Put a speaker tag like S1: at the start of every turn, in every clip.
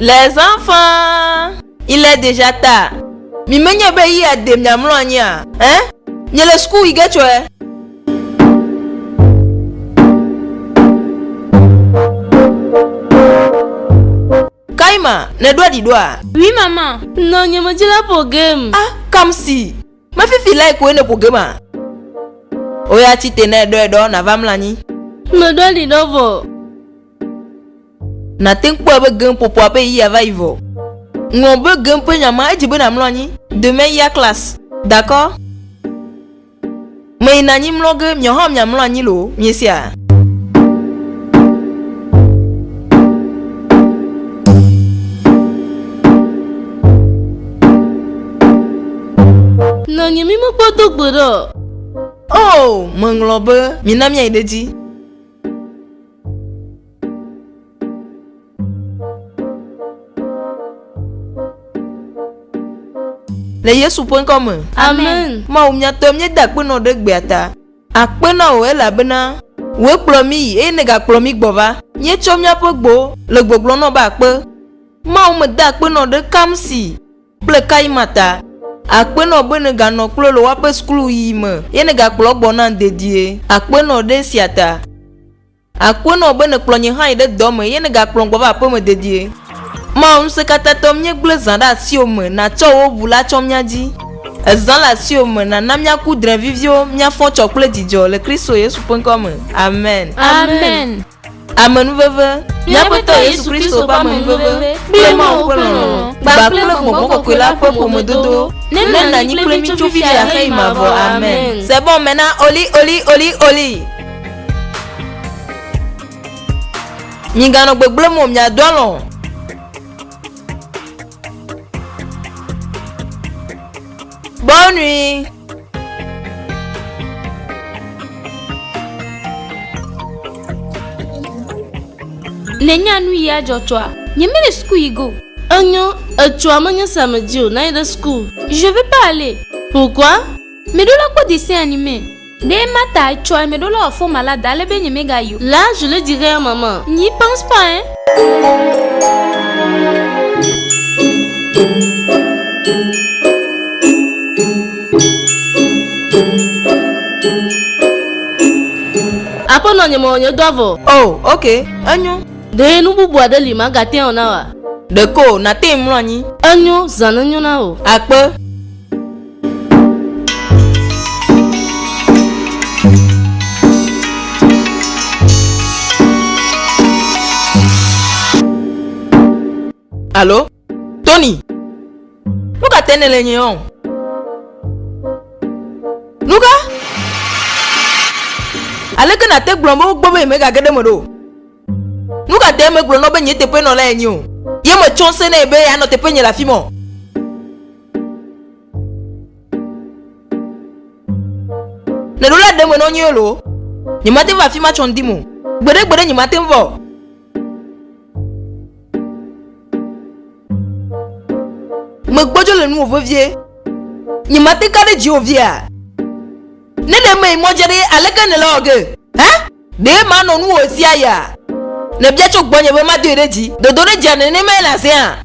S1: Les enfants, il est déjà tard. Mi menye be yi adem nyamlonya. Nyele school igetwe. Kaima, ne doit di doa.
S2: Oui maman. Non, nyama jila pour game.
S1: Comme si. Ma fifi like ko ne pour game. Oya ti tene do na vamlani.
S2: Me doit di dovo.
S1: Na think po be game pour pe yi ava ivo. On be game pour nyama e jibe na mlani. Demain il y a classe. D'accord? Mais nani mloge myohom nyamlani lo, miesia.
S2: Non, nyami mo poto gbodo.
S1: Oh, menglobe, minamia ideji. Le Yesu point comme.
S2: Amen.
S1: Ma umnya tomye dakpeno de gbeata. Akpena o ela bena. We plomi e nega plomi gbova. Nye chomnya pogbo, le gboglo no ba pe. Ma ume dakpeno de kamsi. Ple kaimata. Akpeno bene gano klo lo wape skulu yime. Ye nega klo bona dedie. Akpeno de siata. Akpeno bene klonye han de dome. Ye nega klo gbova pe me dedie. Ma on se kata tomye glezanda si ome na cho wo bula chomnya di. Ezan la si ome na namya kudre vivio mya fon chokle dijo le Kristo Yesu point.com. Amen.
S2: Amen.
S1: Amen veve. Mya poto Yesu Kristo pa men veve. Plema o plono. Ba plema mo ko kwela po mo dodo. Nen na ni plemi chufi ya kai mavo. Amen. C'est bon maintenant oli. Mingano gbegble mo mya dwalon. Bonne nuit.
S2: Nenya nuit ya jotwa. Nyemele school igo. Anyo, tu as mangé samedi au night de school. Je vais pas aller. Pourquoi? Mais de la quoi dessin animé. Des matins, tu as mais de la fond malade d'aller bien méga you. Là, je le dirai à maman. N'y pense pas, hein? Apa nanya mau nyodovo?
S1: Oh, ok. Anyo.
S2: De nubu buada lima gati onawa.
S1: De ko na te mlani.
S2: Anyo zananyo nao.
S1: Akpe. Allô? Tony. Luka tenele nyon. Luka? Aleke na te glombo gbobe me ga gede modo. Nuka te me glombo be nyete pe no la enyo. Ye mo chonse na ebe ya no te pe nye la fimo. Ne do la de mo no nyolo. Ni mate va fima chondimo. Gbede ni mate mvo. Me gbojo le nu ovie. Ni mate kade ji ovia. Ne de me mojere aleke ne la oge. De ma no nu osi aya. Ne bia chok bonye be ma de reji. Do re jane ne me la se an.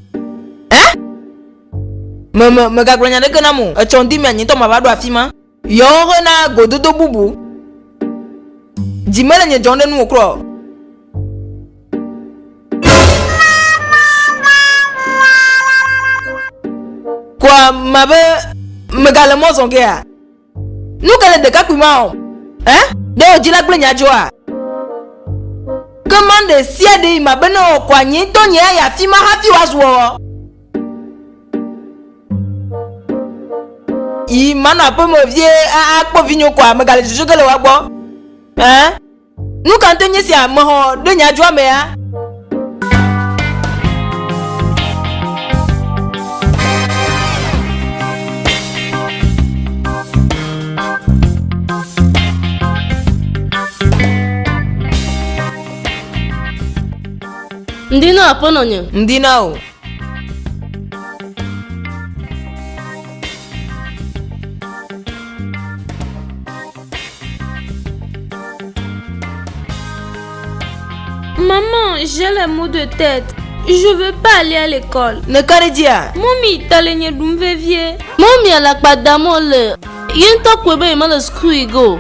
S1: Me ga gronya de kana mu. E chondi me anyi to ma ba do afima. Yo na gododo bubu. Di mele nye jonde nu okro. Kwa mabe me ga le mo zonge a. Nou kale de kakuma o. De o jila gble nya joa. Comment de sia de ma beno kwa nyi to nya ya fi ma happy waswo. I mana po mo vie a po vinyo kwa me gale juju gele wa gbo. Nou kan to nyi sia mo ho de nya joa me ya.
S2: Ndino apononyo.
S1: Ndina o.
S2: Maman, j'ai les maux de tête. Je veux pas aller à l'école.
S1: Ne karidia.
S2: Mommy, t'as les vie. Mommy, elle a pas d'amour. Yen to kwebe ma le school go.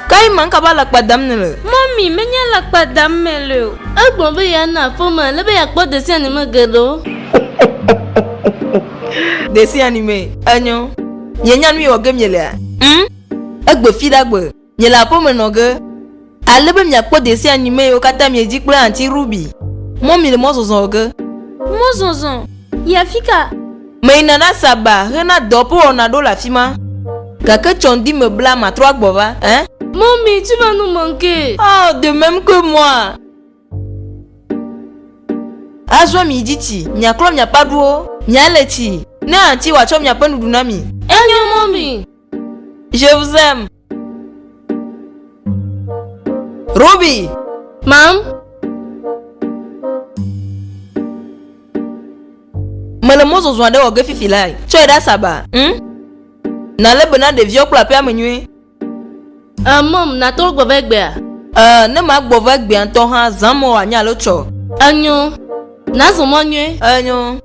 S1: Kai man ka ba la padam ne le.
S2: Mommy, menya la padam me le. Agbon be ya na fo ma le be ya po dessin animé gedo.
S1: Dessin animé. Anyo. Nyenya nui o game yele. Agbe fi dagbe. Nyela po me no ge. Ale be mya po dessin animé o kata mi di pe anti Ruby. Mommy le mo zozo ge.
S2: Mo zozo. Ya fika.
S1: Mais nana saba, rena dopo on a do la fima. Kaka chondi me blâme à trois bova, hein?
S2: Mommy, tu vas nous manquer.
S1: Oh, de même que moi. Azwa mi diti, nya klo nya paduo, nya leti. Na anti wa chom nya panu dunami.
S2: Enyo mommy.
S1: Je vous aime. Ruby.
S2: Mam.
S1: Le mozo zwande o ge fifi lai. Cho eda saba. Na le bena de vieux pour pe amenue.
S2: Mom, na to gbo ve gbe
S1: ne ma gbo ve gbe anto han zamo anya lo cho.
S2: Anyo. Na zo mo nwe.
S1: Anyo.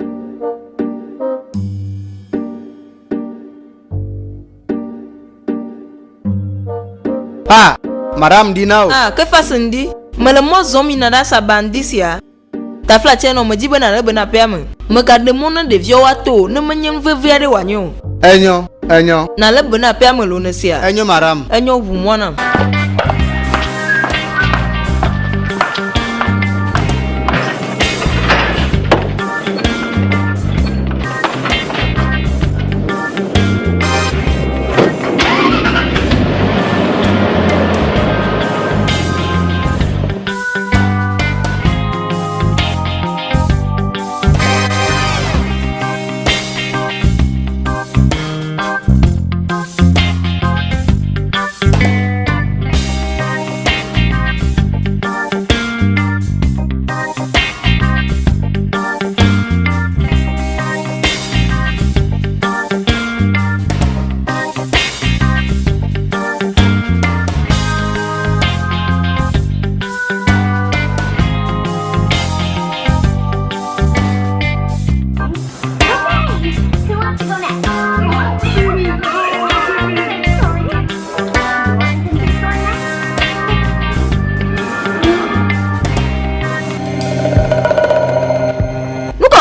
S3: Ah, madame Dinao.
S1: Ah, que fasse ndi? Le mozo mi na da saba ndisia. Ta fla tieno me di bena le bena pe ame. Me ka de mon de vieux wato, ne me nyem vevia de wanyo.
S3: Enyo.
S1: Na le bena pe ame lo ne sia.
S3: Enyo madame.
S1: Enyo vu mwana.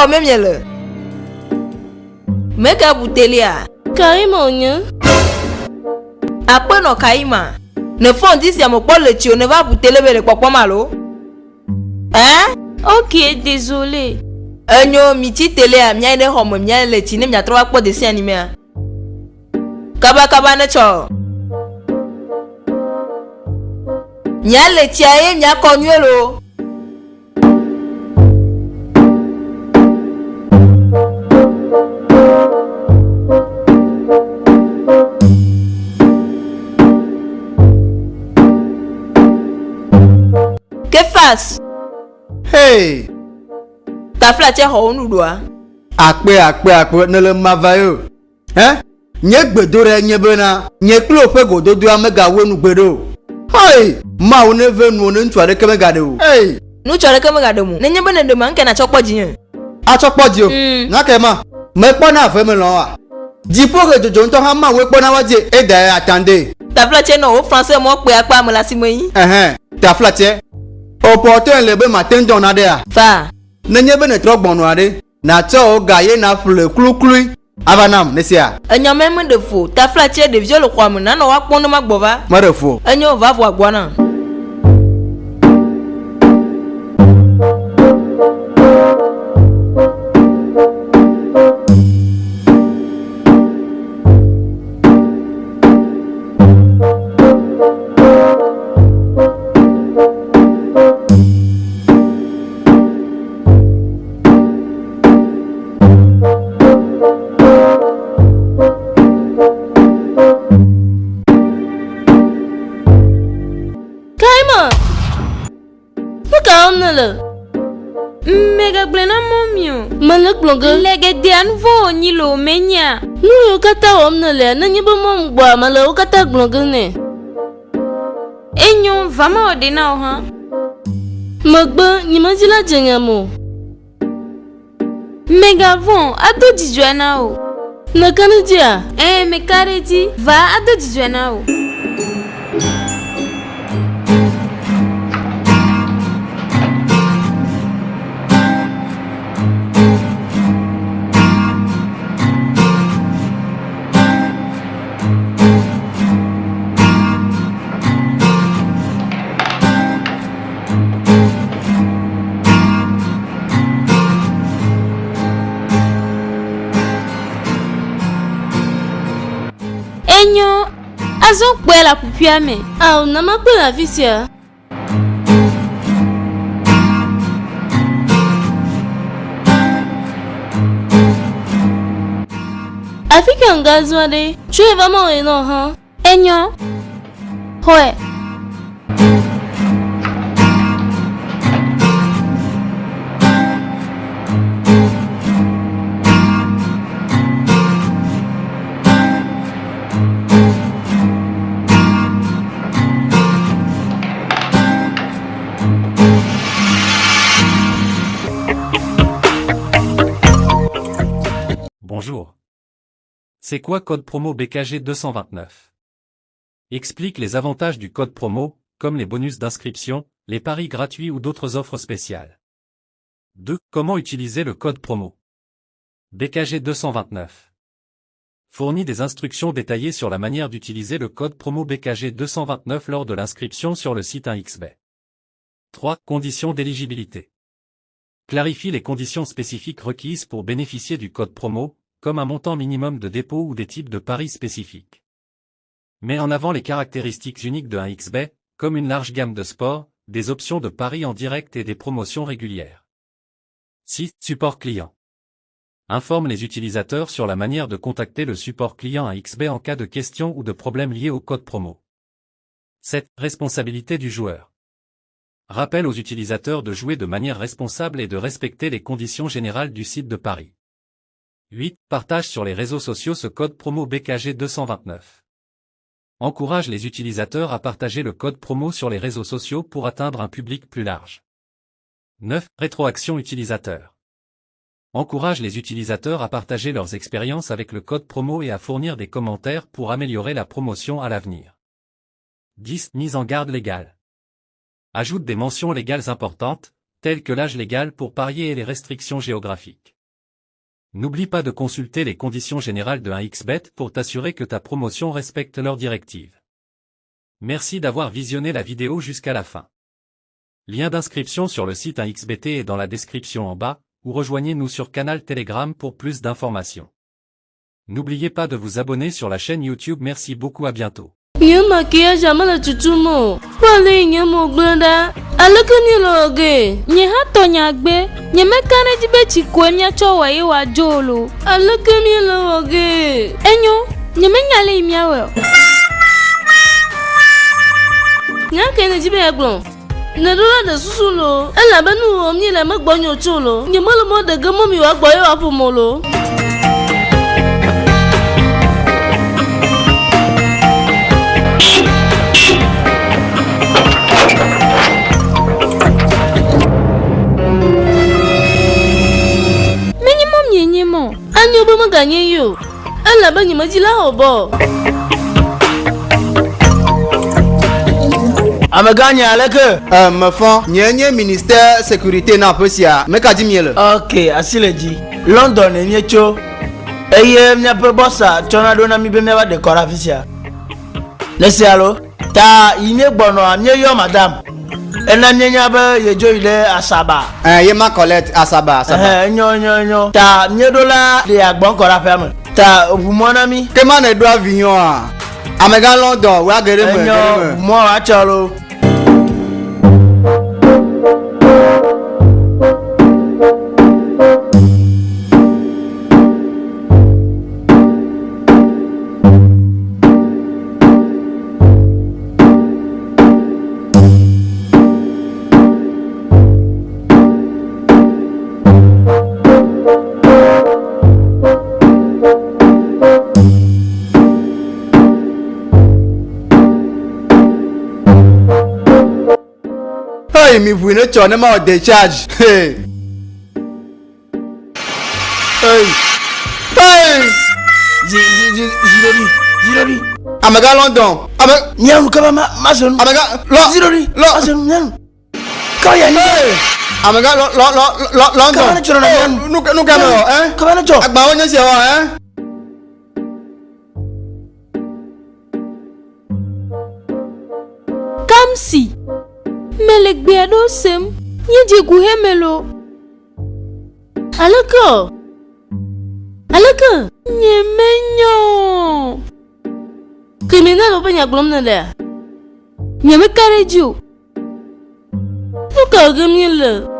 S1: Même yele. Meka butelia.
S2: Kaima onye.
S1: Après no kaima. Ne font disi ya mo le tio ne va butele bele popo malo. Hein?
S2: Ok, désolé.
S1: Enyo miti tele a mia ine homo mia le ti ne mia troa po dessin animé. Kaba ne cho. Mia le ti a e mia konwelo.
S3: Hey!
S1: Ta flatie ho nu doa.
S3: Akpe ne le mavayo. Hein? Nye gbedore nye bena, nye klo pe gododo amega wonu gbedo. Hey! Ma one venu ne ntu ade keme gade o. Hey!
S1: Nu chore keme gade mu. Ne nye bene de man ke na chokpo jiyan.
S3: A chokpo ji o. Na ke ma. Me po na fe me lo wa. Dipo ke jojo nto ha ma we po na waje e da attendez.
S1: Ta flatie no o français mo pe apa me la simoyi.
S3: Ta flatie. Opportun lebe matin don adea.
S1: Fa.
S3: Nenye bene trogbonu ade. Na cho gaye na fle kluklu. Avanam nesia.
S1: Enyo même de fou. Ta flatie de vieux le croix me na no wa pon ma gbova.
S3: Ma de fou.
S1: Enyo va voir gwana.
S2: Mega blena momio. Malak blonga. Lege dian vo ni lo menya. Nu kata omna le na nyibo mom gba mala kata blonga ne. Enyo vama odena o ha. Magba, nyimajila jengamo.
S4: Megavon, ado dijuana o.
S2: Nakanadia.
S4: Mekaredi, va ado dijuana o. Enyo, azo kwe la pupia me.
S2: Ah, nama kwe la visia. Afika ngazwade, chwe vama weno ha.
S4: Enyo,
S2: Hoe.
S5: Bonjour. C'est quoi code promo BKG 229? Explique les avantages du code promo, comme les bonus d'inscription, les paris gratuits ou d'autres offres spéciales. 2. Comment utiliser le code promo? BKG 229 fournit des instructions détaillées sur la manière d'utiliser le code promo BKG 229 lors de l'inscription sur le site 1xBet. 3. Conditions d'éligibilité. Clarifie les conditions spécifiques requises pour bénéficier du code promo, comme un montant minimum de dépôt ou des types de paris spécifiques. Met en avant les caractéristiques uniques de 1xBet, comme une large gamme de sports, des options de paris en direct et des promotions régulières. 6. Support client. Informe les utilisateurs sur la manière de contacter le support client 1xBet en cas de questions ou de problèmes liés au code promo. 7. Responsabilité du joueur. Rappelle aux utilisateurs de jouer de manière responsable et de respecter les conditions générales du site de paris. 8. Partage sur les réseaux sociaux ce code promo BKG 229. Encourage les utilisateurs à partager le code promo sur les réseaux sociaux pour atteindre un public plus large. 9. Rétroaction utilisateur. Encourage les utilisateurs à partager leurs expériences avec le code promo et à fournir des commentaires pour améliorer la promotion à l'avenir. 10. Mise en garde légale. Ajoute des mentions légales importantes, telles que l'âge légal pour parier et les restrictions géographiques. N'oublie pas de consulter les conditions générales de 1xBet pour t'assurer que ta promotion respecte leurs directives. Merci d'avoir visionné la vidéo jusqu'à la fin. Lien d'inscription sur le site 1xBet est dans la description en bas, ou rejoignez-nous sur canal Telegram pour plus d'informations. N'oubliez pas de vous abonner sur la chaîne YouTube. Merci beaucoup, à bientôt.
S2: Nye maquillage amala tutumo. Wale nye mo glenda. Alakani loge.
S4: nye hato nyagbe, nye mekane jibe chikwe mya chowa iwa jolo.
S2: Alakani loge.
S4: Enyo, nye menyale imyawe.
S2: Nyake ne jibe eglon. Ne dola de susulo. Ela benu omni le magbonyo cholo. Nye malo mo de gamo mi wa gboyo apomolo. Anyo ba maganye yo. Ela ba nyima jila obo.
S6: Amaganya aleke.
S3: Me fond, nye ministère sécurité na posia. Me kadi miele.
S6: Okay, asileji. London enyecho. Eye mnyape bossa chona dona mi be mewa de korafisia. Lesi alo. Ta ine gbono amye yo madam. Ena nyenya be yejo ile Asaba.
S3: Ye ma Colette Asaba.
S6: Nyo. Ta nyedola de agbon korafia. Ta obumona mi.
S3: Ke ma ne do avion a. Amega London wa gere me.
S6: Nyo mo acholo.
S3: Hey, mi vous ne t'en pas décharge. Hey. Hey. Hey.
S6: Zirori.
S3: Amaga London. Amaga.
S6: Nyam kaba mason.
S3: Amaga.
S6: Zirori. Mason nyam. Kaya ni.
S3: Amaga London.
S6: Kaba na choro na nyam.
S3: Nu kamera, hein?
S6: Kaba na choro.
S3: Agba wonye se wa, hein?
S4: Kamsi. Melegbe ado sem. Nye guhe melo.
S2: Alaka.
S4: Nye menyo.
S2: Criminel obanya glom na da.
S4: Nye me karejo.
S2: Nuka gamile.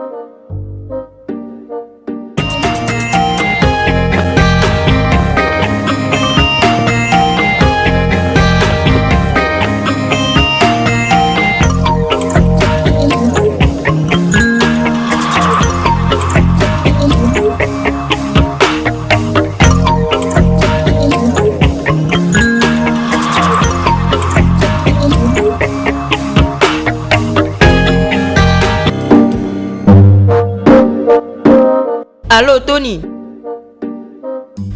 S1: Allô, Tony?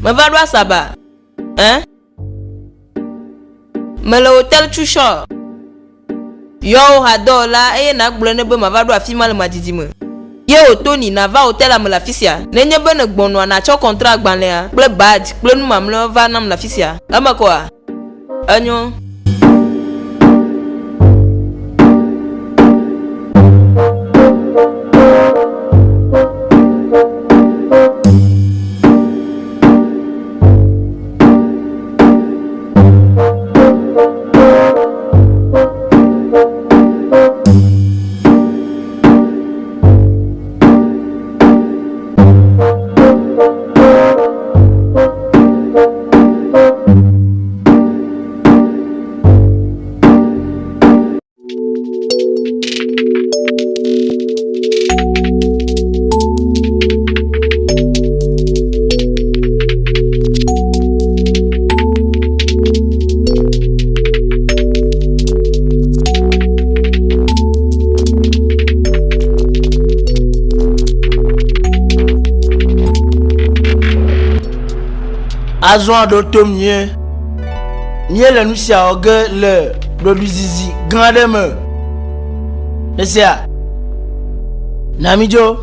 S1: Me va droit ça-bas. Hein? Me le hôtel Chouchor. Yo, hado là, et na blonde be ma va droit fi mal ma didi me. Yo, Tony, na va hôtel à me la fisia. Nenye be ne gbono na cho contrat gbanle a. Ple badge, ple nu mam le va nam la fisia. Ama quoi? Agnon.
S6: Azon do tom nye le nu sia oge le do bizizi grande me nesia namijo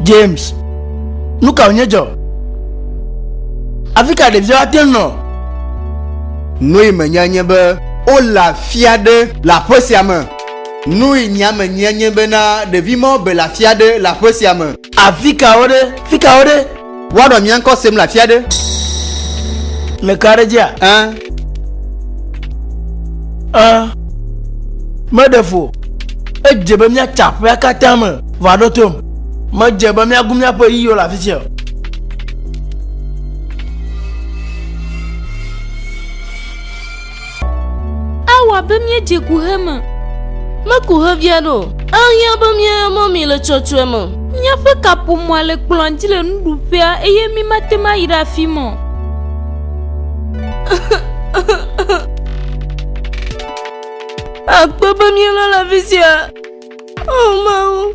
S6: James, nous connaissons. Africa de vieux non.
S3: Nous menyanye be o la fiade la posiame. Nous nyame nyenye bena de vimo be la fiade la posiame.
S6: Africa ode.
S3: Wado mi encore sem la fiade.
S6: Me karedia.
S3: Hein?
S6: Me defo. E jebe mi chapu ya katame. Wado tom. Me jebe mi agumya po yiyo la fisia.
S4: Awa be mi eje kuhema.
S2: Ma kuhe viado. Anya ba mi mo mi le chochwe mo.
S4: Miaƒe kaƒomɔa le kplɔ̃ dzi le nuɖuƒea eye mi mate ŋu ayi ɖe afi ma o. Akpe be míele le afi sia. Oh Mawu,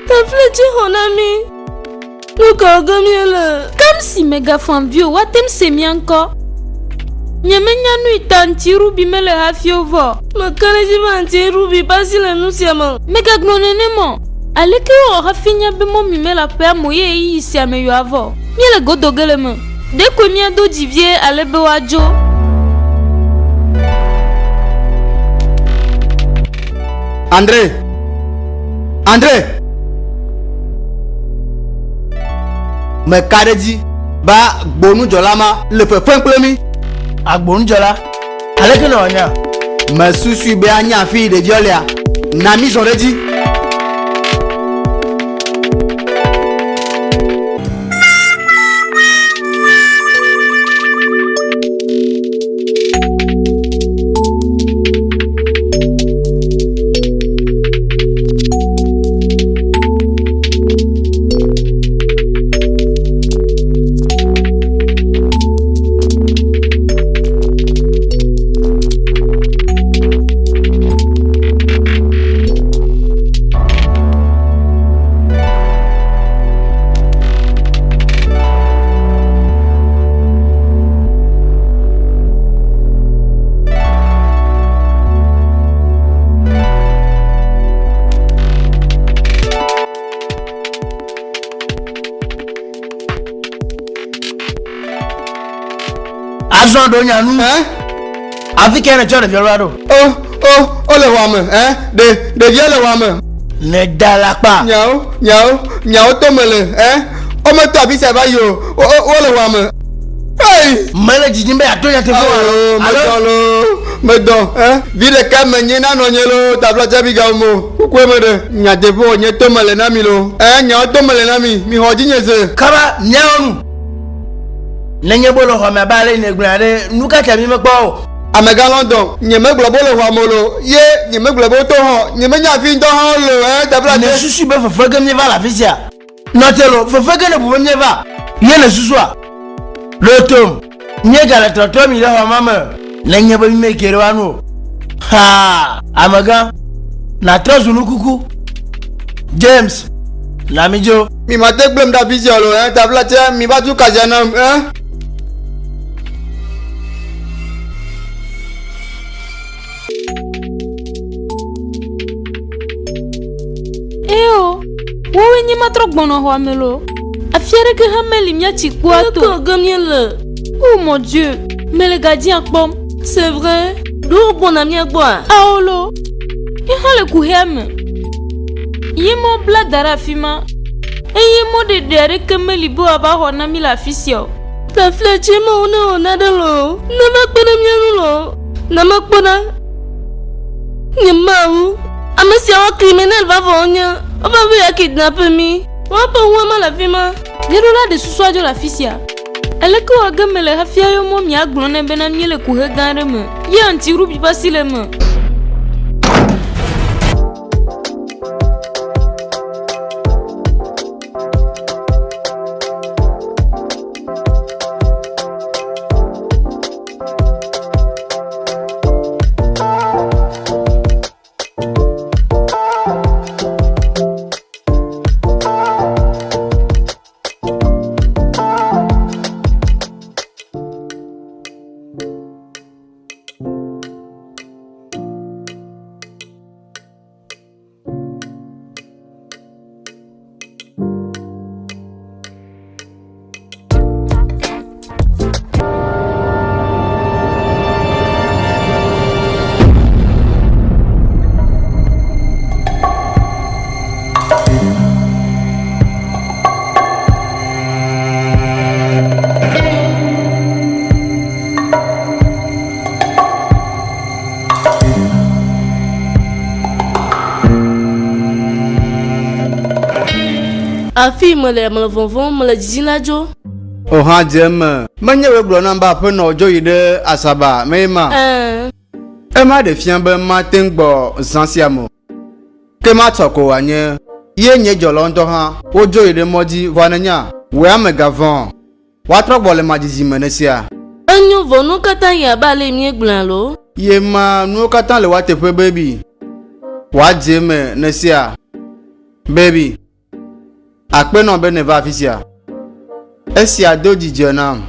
S4: tafletsi xɔ na mí. Nu ka ge míele? Kam si megafɔ avi o, woate ŋu se mía ŋkɔ. Nyemenya nu yi ta ŋuti Ruby mele hafi o vɔ. Meke ɖe edzi be ŋuti Ruby basi le nu sia me. Megagblɔ nenema o. Aleke wɔ hafi nya be mɔmi mele aƒea me ye ɣeyiɣi sia me yɔ avɔ. Míele godo ge le me. Ɖekoe míado dzi vie ale be woadzo.
S3: André, me ka ɖe dzi ba gbonudzɔla ma le fefem kple mi.
S6: Agbonudzɔla, aleke ne wòanya?
S3: Me susui be anya afi ɖeviɔ lea, na mi zɔ ɖe dzi.
S6: Azɔn do nyanu. Afi kɛ ne tsɔ ɖeviɔ la ɖo.
S3: O le wame, ɖevia le wame.
S6: Ne da la kpa.
S3: Nyawo to me le, o me to afi sia va yi o le wame.
S6: Mele dzidzim be ato nya te fo.
S3: Medɔ, vi ɖeka me nye nanɔ nye lo, tablatsa bi ga mo. Kukue me ɖe, nyateƒe nye to me le na mi lo. Nyawo to me le na mi xɔ dzi nye se.
S6: Kaba nyaonu. Nenye bolo xɔ me ba le ne gblɔ ɖe nu ka tsa mi me kpɔ o.
S3: Amega London, nye me gblɔ bo le xɔ me lo, ye nye me gblɔ bo to hã, nye me nya fi ŋdɔ hã lo, tablatsa.
S6: Ne susu be fefe ge mi va la fi sia. Nɔte lo, fefe ge ne bu mi va. Ye ne susua. Le tom, nye ga le trɔtrɔ mi le xɔ ma me. Nenye be mi me kere wa nu. Ha, amega. Na trɔ zunu kuku. James, na mi dzo.
S3: Mi ma te gblem ɖe afi sia lo, tablatsa mi va tu kazia nam,
S4: Wowe nye matrɔ gbɔnɔ xɔa me lo. Afi aɖeke hã meli míatsi kpɔa to. Ge míele. Oh mon Dieu, mele gadzi akpɔm. C'est vrai. Ɖo gbɔna mía gbɔa. Awo lo. Ye hã le kuhea me. Ye mɔ bla da ɖe afi ma. Eye mɔ ɖeɖe aɖeke meli be woava xɔ na mi le afi sia o. Tafletsi mawo ne wɔna ɖe lo. Ne va kpe ɖe mía ŋu lo. Ne mekpɔ na. Nye Mawu. Ame siawo criminel va vɔ wonye. Wova be ya kidnappe mi. Woaƒe ŋua ma le afi ma. Míeɖola ɖe susua dzo le afi sia. Eleke wɔ ge mele hafia yɔ mɔ míagblɔ nɛ bena míele kuhe gã aɖe me. Ye ŋuti Ruby ƒe asi le me. Afi mele vɔvɔm mele dzidzi la dzo.
S3: O hã dze me. Menye be gblɔ nam be aƒenɔ dzo yi ɖe Asaba me ma. Ema ɖe fia be mate ŋu gbɔ zã sia me. Ke ma tsɔ ko wòanye Ye nye jolo ŋutɔ hã wodzo yi ɖe mɔdzi va ne nya wòe ame gavɔ woatrɔ gbɔ le madzizi me ne sia.
S2: Enyo vɔ nu katã yi abe ale mie gblẽ lo.
S3: Ye ma nuwo katã le wa teƒe baby woadze me ne sia. Baby akpenɔ be ne va afi sia. Esia do dzidzɔ nam.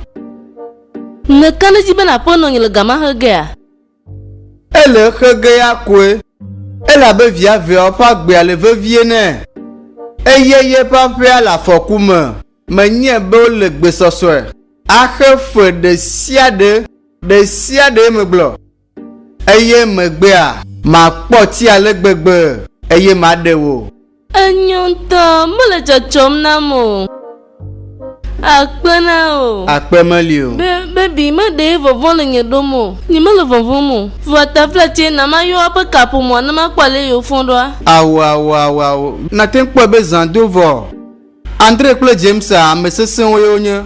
S2: Meka ne dzi be aƒenɔ nye le gama he gea.
S3: Ele xe ge ya koe. Elabe via veawo ƒe agbea le vevie nɛ. Eye yeƒe aƒea le afɔku me. Menye be wole gbesɔsɔe. Axe fe ɖe sia ɖe megblɔ. Eye megbea makpɔ ti ale gbegbe eye maɖe wo.
S2: Enyo ŋutɔ mele dzɔdzɔm nam o. Akpe na o.
S3: Akpe meli o.
S2: Baby meɖe vɔvɔ le nye ɖom o. Nye mele vɔvɔm o. Vɔ tafla tie na ma yɔ aƒe kaƒomɔ ne ma kpɔ le yewo fɔ ɖoa.
S3: Awo. Nate kpɔ be zã do vɔ. Andre kple James ame sesẽwo ye wonye.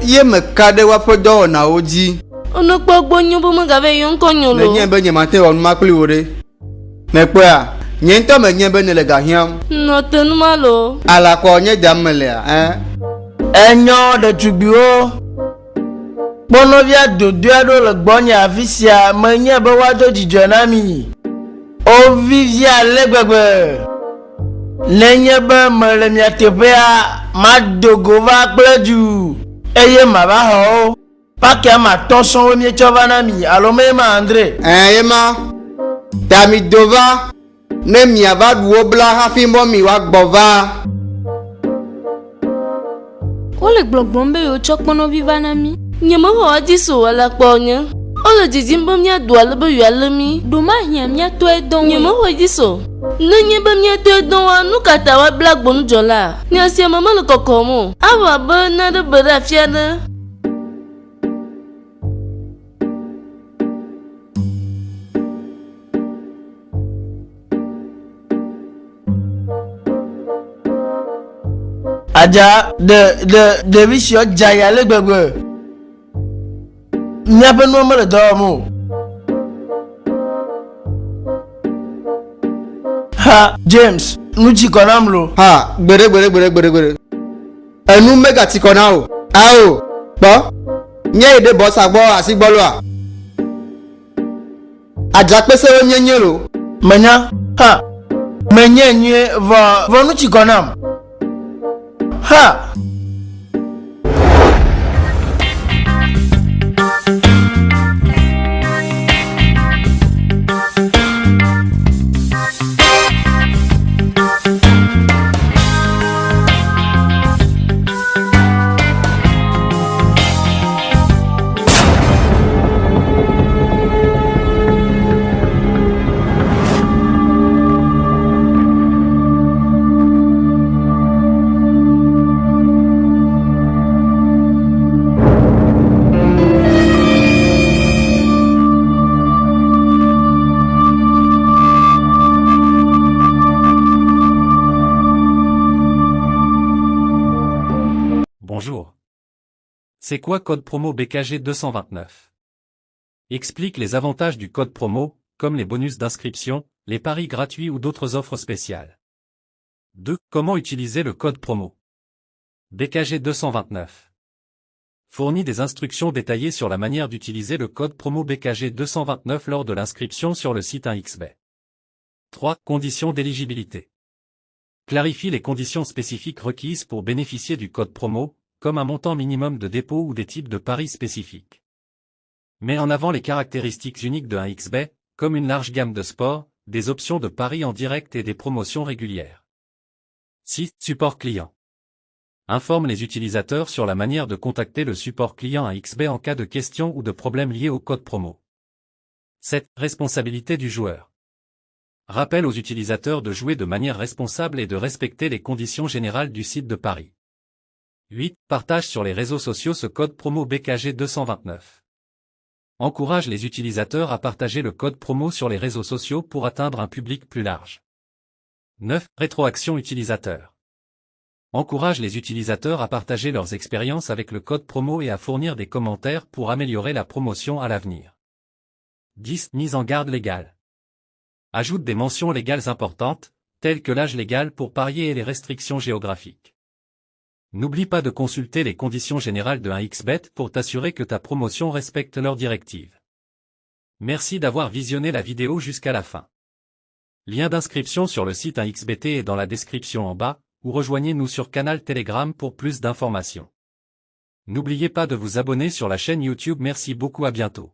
S3: Ye meka ɖe woaƒe dɔwɔnawo dzi.
S2: Onokpɔ gbɔ nyo be megave yɔ ŋkɔ nyo lo.
S3: Menye be nye mate wɔ numa kpli wo ɖe. Mekpɔa, nye ŋutɔ menye be ne le ga hiãm.
S2: Nɔ te numa lo.
S3: Alakɔ nye dam me lea,
S6: Enyo ɖetugbiwo. Kpɔnɔvia dodo aɖewo le gbɔnye afi sia menye be woado dzidzɔ na mi. O vivia ale gbegbe. Nenye be mele mia teƒea madogo va kple du. Eye mava xɔ wo. Pakia matɔ sɔŋ mietsɔ va na mi alo me ma Andre.
S3: Ye ma. Ta mi do va. Ne miava ɖu wo bla hafi mɔ mi woagbɔ va.
S4: Wole gbɔgblɔm be yewotsɔ kpɔnɔvi va na mi.
S2: Nye mexɔ edzi so wòle kpɔ nye. Wole dzidzim be míaɖu ale be yewoalé mi.
S4: Ɖo ma hiã míatɔe dɔ
S2: Nye mexɔ edzi so. Nenye be míatɔe dɔ wa nu ka ta woabla gbonudzɔla. Nyasia me mele kɔkɔm o. Awɔ abe naɖe be ɖe afi aɖe.
S6: Adza ɖevi siwo dza ya le gbegbe. Míaƒe nuwo mele dɔ wɔm o. Ha James nutsi kɔ nam lo.
S3: Ha gbede. Enu megati kɔ na o. Awo kpɔ. Nye yi ɖe bɔsa gbɔ asi gbɔ loa. Adzakpesewo nye lo.
S6: Menya ha menye nyuie vɔ nutsi kɔ nam. Ha!
S5: Bonjour. C'est quoi code promo BKG 229? Explique les avantages du code promo, comme les bonus d'inscription, les paris gratuits ou d'autres offres spéciales. 2. Comment utiliser le code promo? BKG 229 fournit des instructions détaillées sur la manière d'utiliser le code promo BKG 229 lors de l'inscription sur le site 1xBet. 3. Conditions d'éligibilité. Clarifie les conditions spécifiques requises pour bénéficier du code promo, comme un montant minimum de dépôt ou des types de paris spécifiques. Met en avant les caractéristiques uniques de 1xBet, comme une large gamme de sports, des options de paris en direct et des promotions régulières. 6. Support client. Informe les utilisateurs sur la manière de contacter le support client 1xBet en cas de questions ou de problèmes liés au code promo. 7. Responsabilité du joueur. Rappelle aux utilisateurs de jouer de manière responsable et de respecter les conditions générales du site de paris. 8. Partage sur les réseaux sociaux ce code promo BKG 229. Encourage les utilisateurs à partager le code promo sur les réseaux sociaux pour atteindre un public plus large. 9. Rétroaction utilisateur. Encourage les utilisateurs à partager leurs expériences avec le code promo et à fournir des commentaires pour améliorer la promotion à l'avenir. 10. Mise en garde légale. Ajoute des mentions légales importantes, tels que l'âge légal pour parier et les restrictions géographiques. N'oublie pas de consulter les conditions générales de 1xBet pour t'assurer que ta promotion respecte leurs directives. Merci d'avoir visionné la vidéo jusqu'à la fin. Lien d'inscription sur le site 1xBet est dans la description en bas, ou rejoignez-nous sur canal Telegram pour plus d'informations. N'oubliez pas de vous abonner sur la chaîne YouTube. Merci beaucoup, à bientôt.